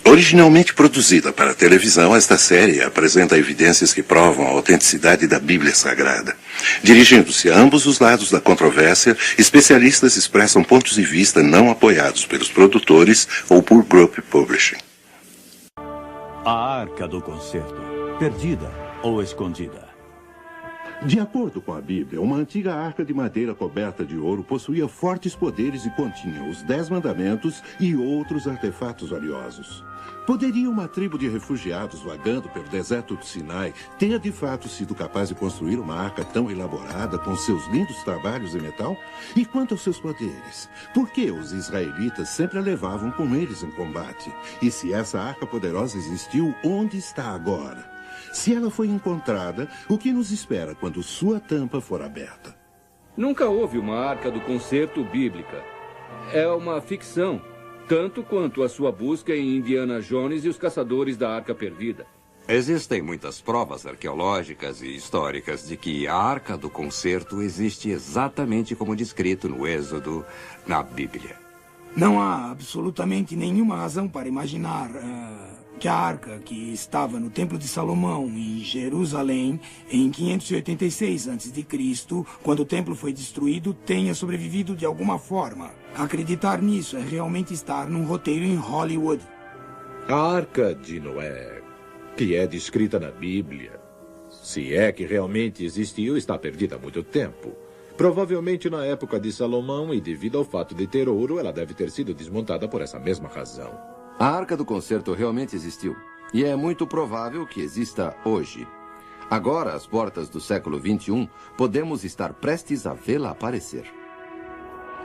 Originalmente produzida para a televisão, esta série apresenta evidências que provam a autenticidade da Bíblia Sagrada. Dirigindo-se a ambos os lados da controvérsia, especialistas expressam pontos de vista não apoiados pelos produtores ou por Group Publishing. A Arca do Concerto, perdida ou escondida? De acordo com a Bíblia, uma antiga arca de madeira coberta de ouro possuía fortes poderes e continha os 10 mandamentos e outros artefatos valiosos. Poderia uma tribo de refugiados vagando pelo deserto do Sinai ter de fato sido capaz de construir uma arca tão elaborada com seus lindos trabalhos em metal? E quanto aos seus poderes? Por que os israelitas sempre a levavam com eles em combate? E se essa arca poderosa existiu, onde está agora? Se ela foi encontrada, o que nos espera quando sua tampa for aberta? Nunca houve uma arca do concerto bíblica. É uma ficção, tanto quanto a sua busca em Indiana Jones e os caçadores da Arca Perdida. Existem muitas provas arqueológicas e históricas de que a Arca do Concerto existe exatamente como descrito no Êxodo, na Bíblia. Não há absolutamente nenhuma razão para imaginar que a arca que estava no Templo de Salomão, em Jerusalém, em 586 a.C., quando o templo foi destruído, tenha sobrevivido de alguma forma. Acreditar nisso é realmente estar num roteiro em Hollywood. A Arca de Noé, que é descrita na Bíblia, se é que realmente existiu, está perdida há muito tempo. Provavelmente na época de Salomão, e devido ao fato de ter ouro, ela deve ter sido desmontada por essa mesma razão. A Arca do Concerto realmente existiu, e é muito provável que exista hoje. Agora, às portas do século XXI, podemos estar prestes a vê-la aparecer.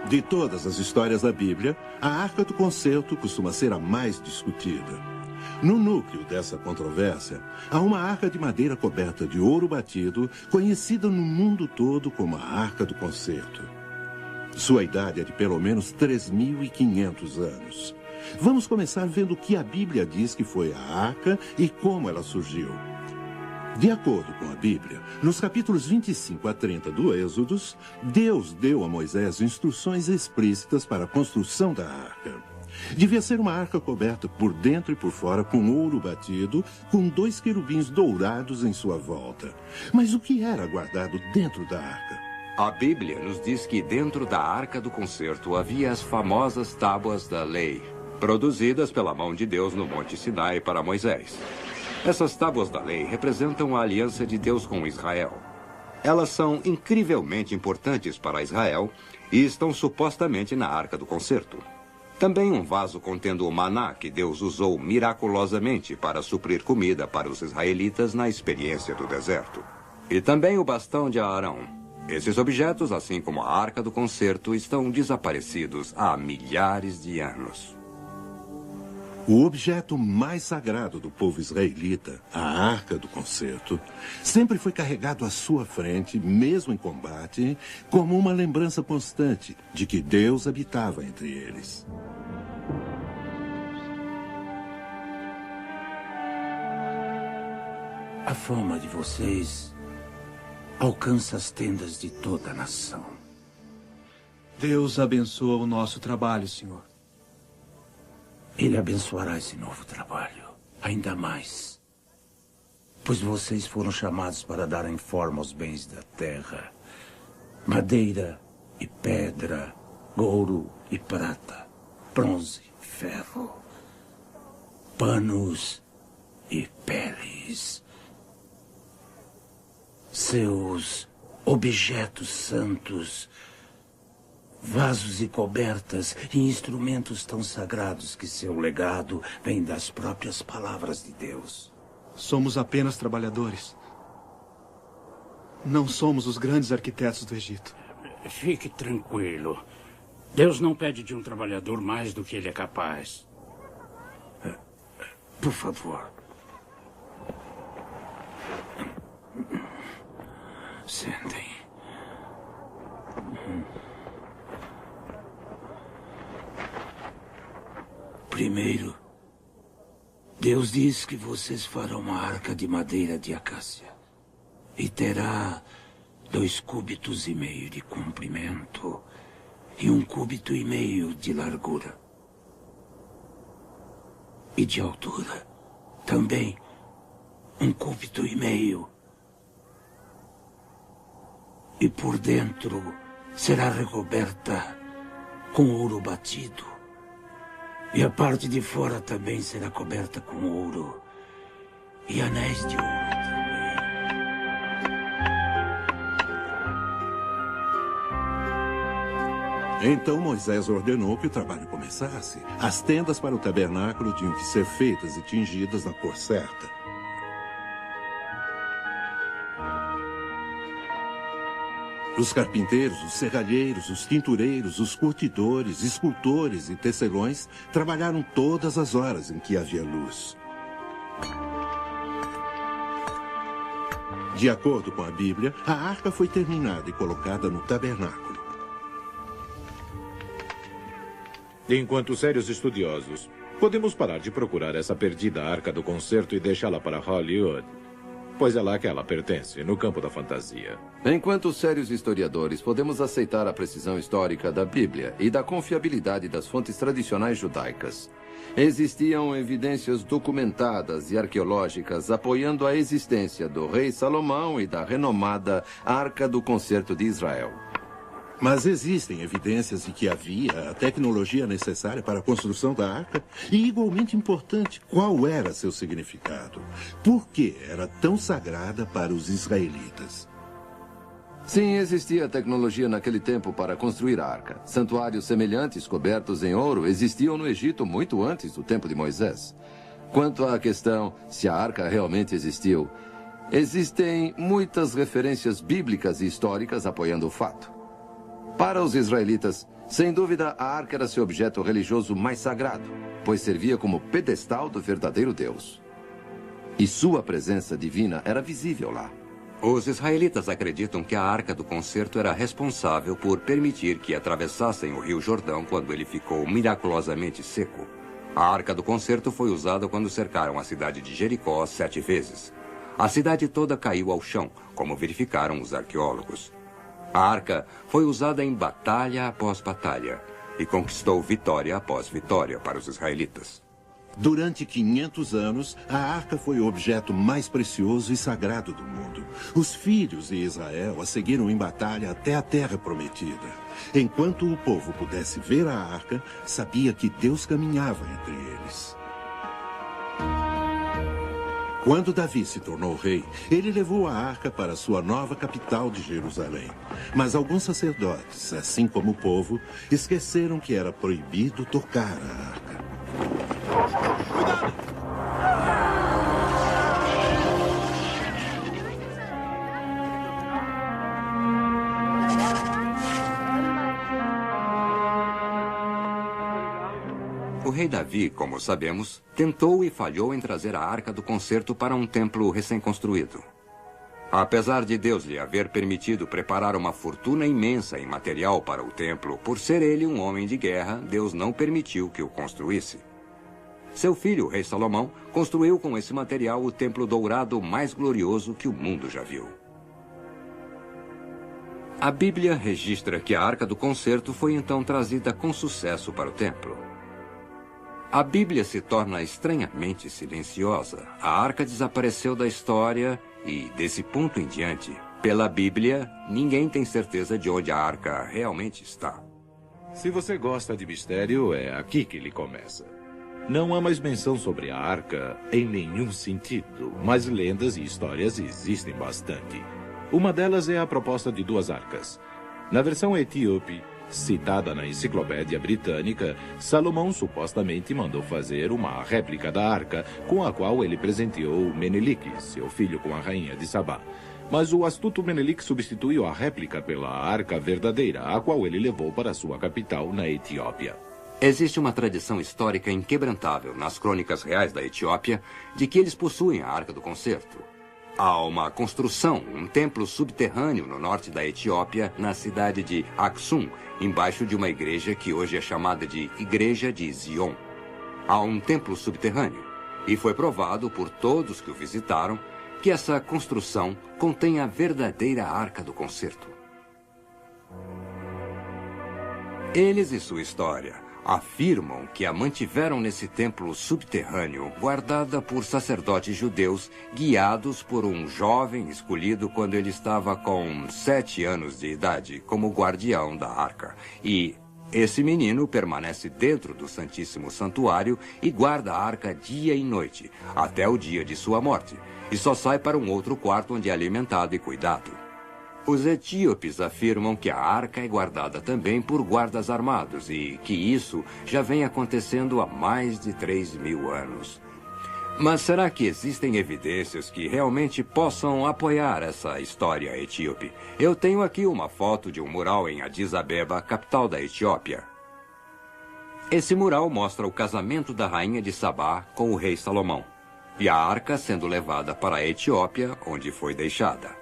De todas as histórias da Bíblia, a Arca do Concerto costuma ser a mais discutida. No núcleo dessa controvérsia, há uma arca de madeira coberta de ouro batido, conhecida no mundo todo como a Arca do Concerto. Sua idade é de pelo menos 3.500 anos. Vamos começar vendo o que a Bíblia diz que foi a arca e como ela surgiu. De acordo com a Bíblia, nos capítulos 25 a 30 do Êxodos, Deus deu a Moisés instruções explícitas para a construção da arca. Devia ser uma arca coberta por dentro e por fora com ouro batido, com 2 querubins dourados em sua volta. Mas o que era guardado dentro da arca? A Bíblia nos diz que dentro da Arca do Concerto havia as famosas Tábuas da Lei, produzidas pela mão de Deus no Monte Sinai para Moisés. Essas Tábuas da Lei representam a aliança de Deus com Israel. Elas são incrivelmente importantes para Israel e estão supostamente na Arca do Concerto. Também um vaso contendo o maná que Deus usou miraculosamente para suprir comida para os israelitas na experiência do deserto. E também o bastão de Arão. Esses objetos, assim como a Arca do Concerto, estão desaparecidos há milhares de anos. O objeto mais sagrado do povo israelita, a Arca do Concerto, sempre foi carregado à sua frente, mesmo em combate, como uma lembrança constante de que Deus habitava entre eles. A fama de vocês alcança as tendas de toda a nação. Deus abençoa o nosso trabalho, Senhor. Ele abençoará esse novo trabalho, ainda mais. Pois vocês foram chamados para darem forma aos bens da terra. Madeira e pedra, ouro e prata, bronze e ferro, panos e peles. Seus objetos santos, vasos e cobertas e instrumentos tão sagrados que seu legado vem das próprias palavras de Deus. Somos apenas trabalhadores. Não somos os grandes arquitetos do Egito. Fique tranquilo. Deus não pede de um trabalhador mais do que ele é capaz. Por favor. Sentem. Primeiro, Deus diz que vocês farão uma arca de madeira de acácia e terá 2,5 cúbitos de comprimento e 1,5 cúbito de largura. e de altura. Também 1,5 cúbito. E por dentro será recoberta com ouro batido. E a parte de fora também será coberta com ouro. E anéis de ouro também. Então Moisés ordenou que o trabalho começasse. As tendas para o tabernáculo tinham que ser feitas e tingidas na cor certa. Os carpinteiros, os serralheiros, os tintureiros, os curtidores, escultores e tecelões trabalharam todas as horas em que havia luz. De acordo com a Bíblia, a arca foi terminada e colocada no tabernáculo. Enquanto sérios estudiosos, podemos parar de procurar essa perdida arca do concerto e deixá-la para Hollywood, pois é lá que ela pertence, no campo da fantasia. Enquanto sérios historiadores, podemos aceitar a precisão histórica da Bíblia e da confiabilidade das fontes tradicionais judaicas. Existiam evidências documentadas e arqueológicas apoiando a existência do rei Salomão e da renomada Arca do Concerto de Israel. Mas existem evidências de que havia a tecnologia necessária para a construção da arca e, igualmente importante, qual era seu significado? Por que era tão sagrada para os israelitas? Sim, existia tecnologia naquele tempo para construir a arca. Santuários semelhantes cobertos em ouro existiam no Egito muito antes do tempo de Moisés. Quanto à questão se a arca realmente existiu, existem muitas referências bíblicas e históricas apoiando o fato. Para os israelitas, sem dúvida, a arca era seu objeto religioso mais sagrado, pois servia como pedestal do verdadeiro Deus. E sua presença divina era visível lá. Os israelitas acreditam que a Arca do Concerto era responsável por permitir que atravessassem o Rio Jordão quando ele ficou miraculosamente seco. A Arca do Concerto foi usada quando cercaram a cidade de Jericó 7 vezes. A cidade toda caiu ao chão, como verificaram os arqueólogos. A arca foi usada em batalha após batalha e conquistou vitória após vitória para os israelitas. Durante 500 anos, a arca foi o objeto mais precioso e sagrado do mundo. Os filhos de Israel a seguiram em batalha até a terra prometida. Enquanto o povo pudesse ver a arca, sabia que Deus caminhava entre eles. Quando Davi se tornou rei, ele levou a arca para sua nova capital de Jerusalém. Mas alguns sacerdotes, assim como o povo, esqueceram que era proibido tocar a arca. Cuidado! O rei Davi, como sabemos, tentou e falhou em trazer a Arca do Concerto para um templo recém-construído. Apesar de Deus lhe haver permitido preparar uma fortuna imensa em material para o templo, por ser ele um homem de guerra, Deus não permitiu que o construísse. Seu filho, o rei Salomão, construiu com esse material o templo dourado mais glorioso que o mundo já viu. A Bíblia registra que a Arca do Concerto foi então trazida com sucesso para o templo. A Bíblia se torna estranhamente silenciosa. A arca desapareceu da história e, desse ponto em diante, pela Bíblia, ninguém tem certeza de onde a arca realmente está. Se você gosta de mistério, é aqui que ele começa. Não há mais menção sobre a arca em nenhum sentido, mas lendas e histórias existem bastante. Uma delas é a proposta de 2 arcas. Na versão etíope, citada na Enciclopédia Britânica, Salomão supostamente mandou fazer uma réplica da arca, com a qual ele presenteou Menelik, seu filho, com a rainha de Sabá. Mas o astuto Menelik substituiu a réplica pela arca verdadeira, a qual ele levou para sua capital, na Etiópia. Existe uma tradição histórica inquebrantável nas crônicas reais da Etiópia de que eles possuem a Arca do Concerto. Há uma construção, um templo subterrâneo no norte da Etiópia, na cidade de Aksum, embaixo de uma igreja que hoje é chamada de Igreja de Zion. Há um templo subterrâneo, e foi provado por todos que o visitaram que essa construção contém a verdadeira Arca do Concerto. Eles e sua história, afirmam que a mantiveram nesse templo subterrâneo, guardada por sacerdotes judeus, guiados por um jovem escolhido quando ele estava com 7 anos de idade, como guardião da arca. E esse menino permanece dentro do Santíssimo Santuário e guarda a arca dia e noite, até o dia de sua morte, e só sai para um outro quarto onde é alimentado e cuidado. Os etíopes afirmam que a arca é guardada também por guardas armados e que isso já vem acontecendo há mais de 3.000 anos. Mas será que existem evidências que realmente possam apoiar essa história etíope? Eu tenho aqui uma foto de um mural em Addis Abeba, capital da Etiópia. Esse mural mostra o casamento da rainha de Sabá com o rei Salomão, e a arca sendo levada para a Etiópia, onde foi deixada.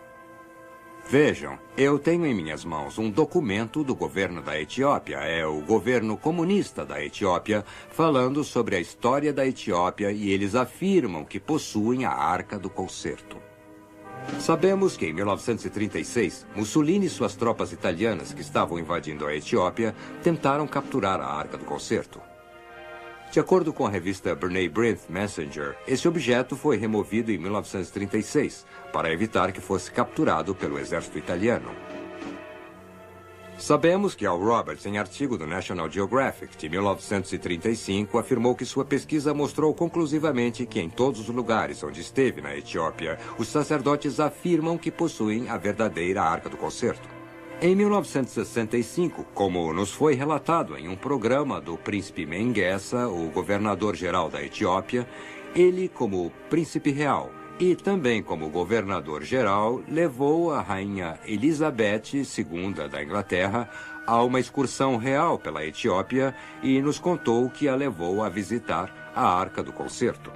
Vejam, eu tenho em minhas mãos um documento do governo da Etiópia, é o governo comunista da Etiópia, falando sobre a história da Etiópia, e eles afirmam que possuem a Arca do Concerto. Sabemos que em 1936, Mussolini e suas tropas italianas que estavam invadindo a Etiópia tentaram capturar a Arca do Concerto. De acordo com a revista B'nai B'rith Messenger, esse objeto foi removido em 1936 para evitar que fosse capturado pelo exército italiano. Sabemos que Al Roberts, em artigo do National Geographic de 1935, afirmou que sua pesquisa mostrou conclusivamente que em todos os lugares onde esteve na Etiópia, os sacerdotes afirmam que possuem a verdadeira Arca do Concerto. Em 1965, como nos foi relatado em um programa do príncipe Mengessa, o governador-geral da Etiópia, ele, como príncipe real e também como governador-geral, levou a rainha Elizabeth II da Inglaterra a uma excursão real pela Etiópia e nos contou que a levou a visitar a Arca do Concerto.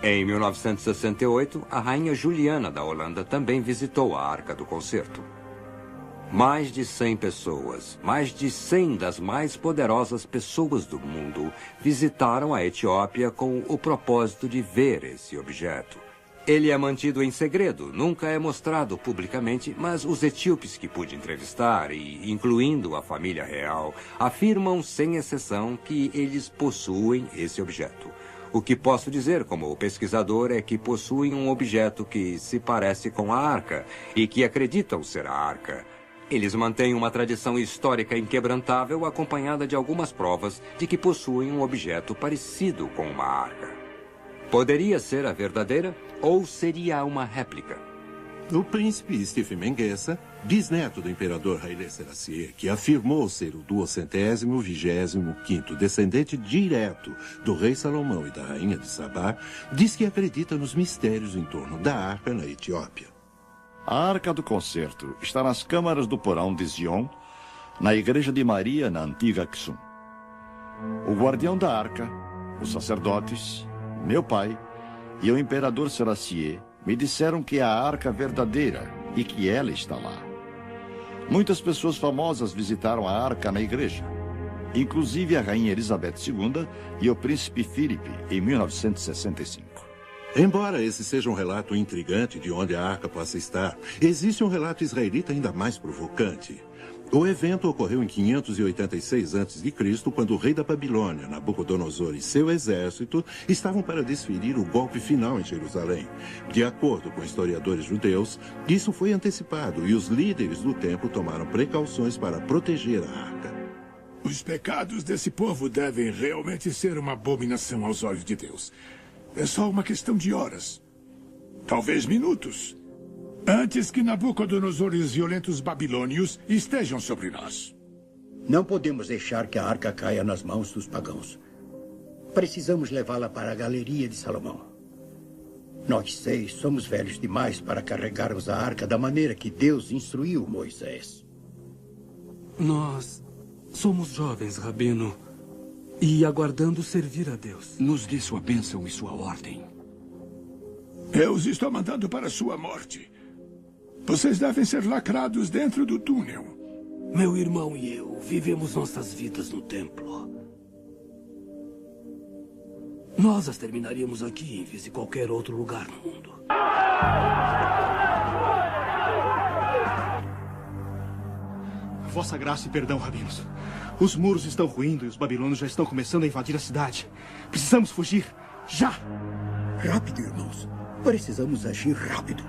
Em 1968, a rainha Juliana da Holanda também visitou a Arca do Concerto. Mais de 100 pessoas, mais de 100 das mais poderosas pessoas do mundo, visitaram a Etiópia com o propósito de ver esse objeto. Ele é mantido em segredo, nunca é mostrado publicamente, mas os etíopes que pude entrevistar, e incluindo a família real, afirmam sem exceção que eles possuem esse objeto. O que posso dizer como pesquisador é que possuem um objeto que se parece com a arca e que acreditam ser a arca. Eles mantêm uma tradição histórica inquebrantável acompanhada de algumas provas de que possuem um objeto parecido com uma arca. Poderia ser a verdadeira ou seria uma réplica? O príncipe Stephen Mengessa, bisneto do imperador Haile Selassie, que afirmou ser o 225º descendente direto do rei Salomão e da rainha de Sabá, diz que acredita nos mistérios em torno da arca na Etiópia. A Arca do Concerto está nas câmaras do porão de Zion, na Igreja de Maria, na antiga Aksum. O guardião da arca, os sacerdotes, meu pai e o imperador Selassie me disseram que é a arca verdadeira e que ela está lá. Muitas pessoas famosas visitaram a arca na igreja, inclusive a rainha Elizabeth II e o príncipe Philippe, em 1965. Embora esse seja um relato intrigante de onde a arca possa estar, existe um relato israelita ainda mais provocante. O evento ocorreu em 586 a.C., quando o rei da Babilônia, Nabucodonosor, e seu exército estavam para desferir o golpe final em Jerusalém. De acordo com historiadores judeus, isso foi antecipado e os líderes do templo tomaram precauções para proteger a arca. Os pecados desse povo devem realmente ser uma abominação aos olhos de Deus. É só uma questão de horas, talvez minutos, antes que Nabucodonosor e os violentos babilônios estejam sobre nós. Não podemos deixar que a arca caia nas mãos dos pagãos. Precisamos levá-la para a galeria de Salomão. Nós 6 somos velhos demais para carregarmos a arca da maneira que Deus instruiu Moisés. Nós somos jovens, Rabino. E aguardando servir a Deus. Nos dê sua bênção e sua ordem. Eu os estou mandando para a sua morte. Vocês devem ser lacrados dentro do túnel. Meu irmão e eu vivemos nossas vidas no templo. Nós as terminaríamos aqui em vez de qualquer outro lugar no mundo. Vossa graça e perdão, rabinos. Os muros estão ruindo e os babilônios já estão começando a invadir a cidade. Precisamos fugir. Já! Rápido, irmãos. Precisamos agir rápido.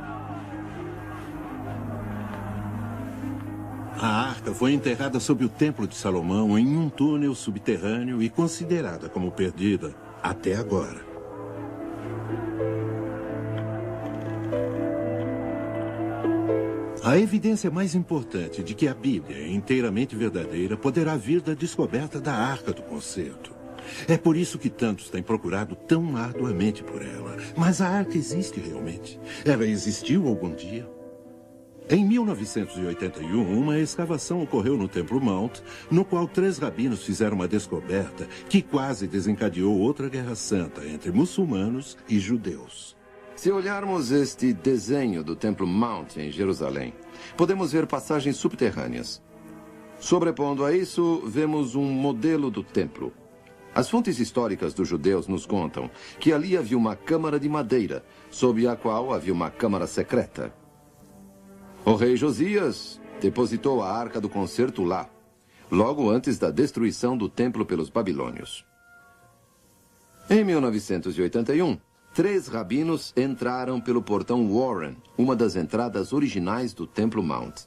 A arca foi enterrada sob o Templo de Salomão em um túnel subterrâneo e considerada como perdida até agora. A evidência mais importante de que a Bíblia é inteiramente verdadeira poderá vir da descoberta da Arca do Concerto. É por isso que tantos têm procurado tão arduamente por ela. Mas a arca existe realmente. Ela existiu algum dia. Em 1981, uma escavação ocorreu no Templo Mount, no qual 3 rabinos fizeram uma descoberta que quase desencadeou outra guerra santa entre muçulmanos e judeus. Se olharmos este desenho do Templo Mount em Jerusalém, podemos ver passagens subterrâneas. Sobrepondo a isso, vemos um modelo do templo. As fontes históricas dos judeus nos contam que ali havia uma câmara de madeira, sob a qual havia uma câmara secreta. O rei Josias depositou a Arca do Concerto lá, logo antes da destruição do templo pelos babilônios. Em 1981, 3 rabinos entraram pelo portão Warren, uma das entradas originais do Templo Mount.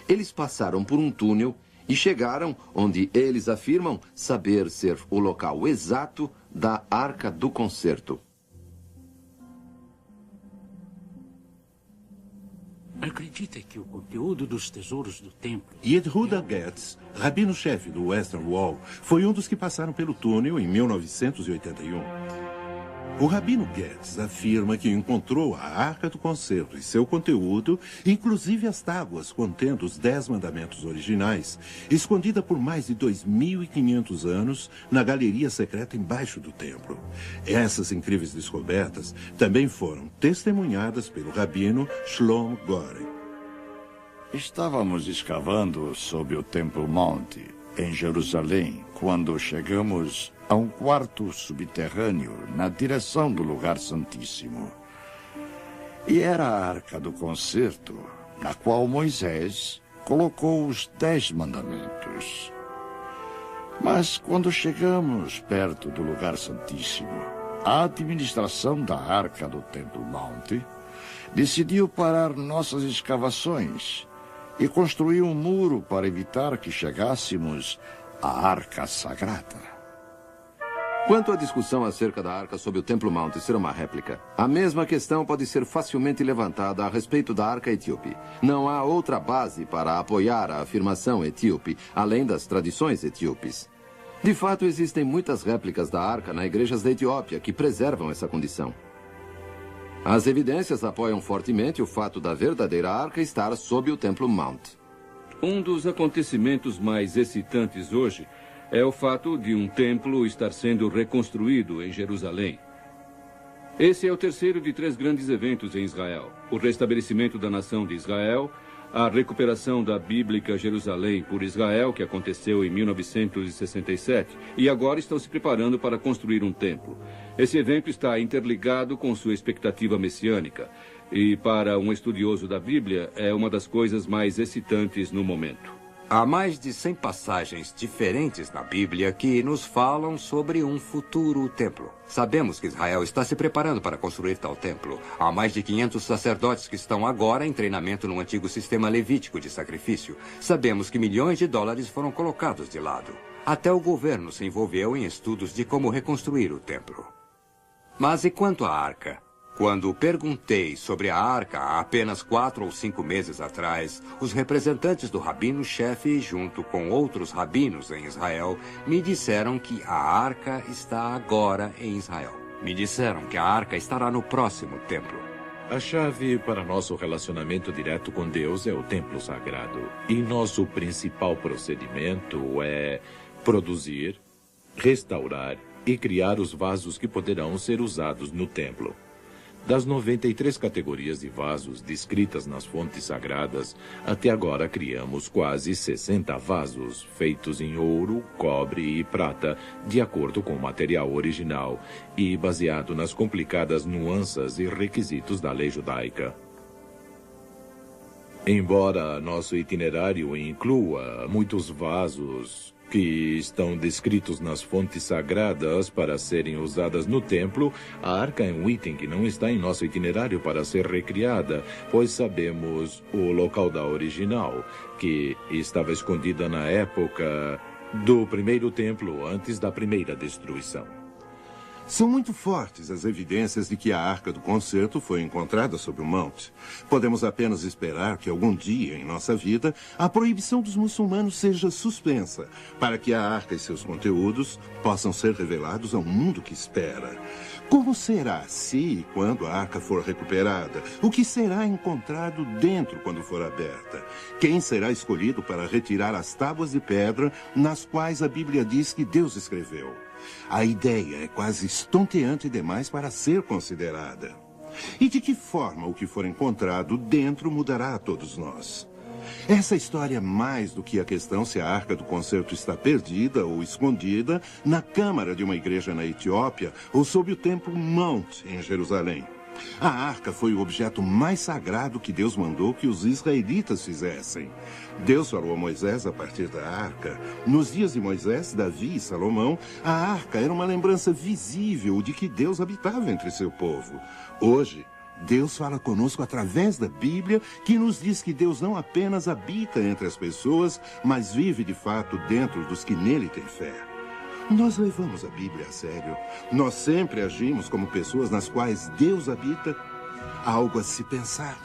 Eles passaram por um túnel e chegaram onde eles afirmam saber ser o local exato da Arca do Concerto. Acredita que o conteúdo dos tesouros do templo... Yehuda Getz, rabino-chefe do Western Wall, foi um dos que passaram pelo túnel em 1981. O rabino Getz afirma que encontrou a Arca do Concerto e seu conteúdo, inclusive as tábuas contendo os 10 mandamentos originais, escondida por mais de 2.500 anos na galeria secreta embaixo do templo. Essas incríveis descobertas também foram testemunhadas pelo rabino Shlomo Gore. Estávamos escavando sob o Templo Mount, em Jerusalém, quando chegamos a um quarto subterrâneo na direção do lugar santíssimo. E era a Arca do Concerto, na qual Moisés colocou os 10 mandamentos. Mas quando chegamos perto do lugar santíssimo, a administração da Arca do Templo Mount decidiu parar nossas escavações e construiu um muro para evitar que chegássemos à Arca Sagrada. Quanto à discussão acerca da arca sob o Templo Mount ser uma réplica, a mesma questão pode ser facilmente levantada a respeito da arca etíope. Não há outra base para apoiar a afirmação etíope, além das tradições etíopes. De fato, existem muitas réplicas da arca nas igrejas da Etiópia que preservam essa condição. As evidências apoiam fortemente o fato da verdadeira arca estar sob o Templo Mount. Um dos acontecimentos mais excitantes hoje é o fato de um templo estar sendo reconstruído em Jerusalém. Esse é o terceiro de 3 grandes eventos em Israel: o restabelecimento da nação de Israel, a recuperação da bíblica Jerusalém por Israel, que aconteceu em 1967, e agora estão se preparando para construir um templo. Esse evento está interligado com sua expectativa messiânica, e para um estudioso da Bíblia é uma das coisas mais excitantes no momento. Há mais de 100 passagens diferentes na Bíblia que nos falam sobre um futuro templo. Sabemos que Israel está se preparando para construir tal templo. Há mais de 500 sacerdotes que estão agora em treinamento no antigo sistema levítico de sacrifício. Sabemos que milhões de dólares foram colocados de lado. Até o governo se envolveu em estudos de como reconstruir o templo. Mas e quanto à arca? Quando perguntei sobre a arca há apenas 4 ou 5 meses atrás, os representantes do rabino-chefe, junto com outros rabinos em Israel, me disseram que a arca está agora em Israel. Me disseram que a arca estará no próximo templo. A chave para nosso relacionamento direto com Deus é o templo sagrado. E nosso principal procedimento é produzir, restaurar e criar os vasos que poderão ser usados no templo. Das 93 categorias de vasos descritas nas fontes sagradas, até agora criamos quase 60 vasos, feitos em ouro, cobre e prata, de acordo com o material original e baseado nas complicadas nuances e requisitos da lei judaica. Embora nosso itinerário inclua muitos vasos que estão descritos nas fontes sagradas para serem usadas no templo, a arca é um item que não está em nosso itinerário para ser recriada, pois sabemos o local da original, que estava escondida na época do primeiro templo, antes da primeira destruição. São muito fortes as evidências de que a Arca do Concerto foi encontrada sob o monte. Podemos apenas esperar que algum dia em nossa vida a proibição dos muçulmanos seja suspensa, para que a Arca e seus conteúdos possam ser revelados ao mundo que espera. Como será se e quando a Arca for recuperada? O que será encontrado dentro quando for aberta? Quem será escolhido para retirar as tábuas de pedra nas quais a Bíblia diz que Deus escreveu? A ideia é quase estonteante demais para ser considerada. E de que forma o que for encontrado dentro mudará a todos nós? Essa história é mais do que a questão se a Arca do Concerto está perdida ou escondida na câmara de uma igreja na Etiópia ou sob o templo Mount, em Jerusalém. A arca foi o objeto mais sagrado que Deus mandou que os israelitas fizessem. Deus falou a Moisés a partir da arca. Nos dias de Moisés, Davi e Salomão, a arca era uma lembrança visível de que Deus habitava entre seu povo. Hoje, Deus fala conosco através da Bíblia, que nos diz que Deus não apenas habita entre as pessoas, mas vive de fato dentro dos que nele têm fé. Nós levamos a Bíblia a sério. Nós sempre agimos como pessoas nas quais Deus habita. Algo a se pensar.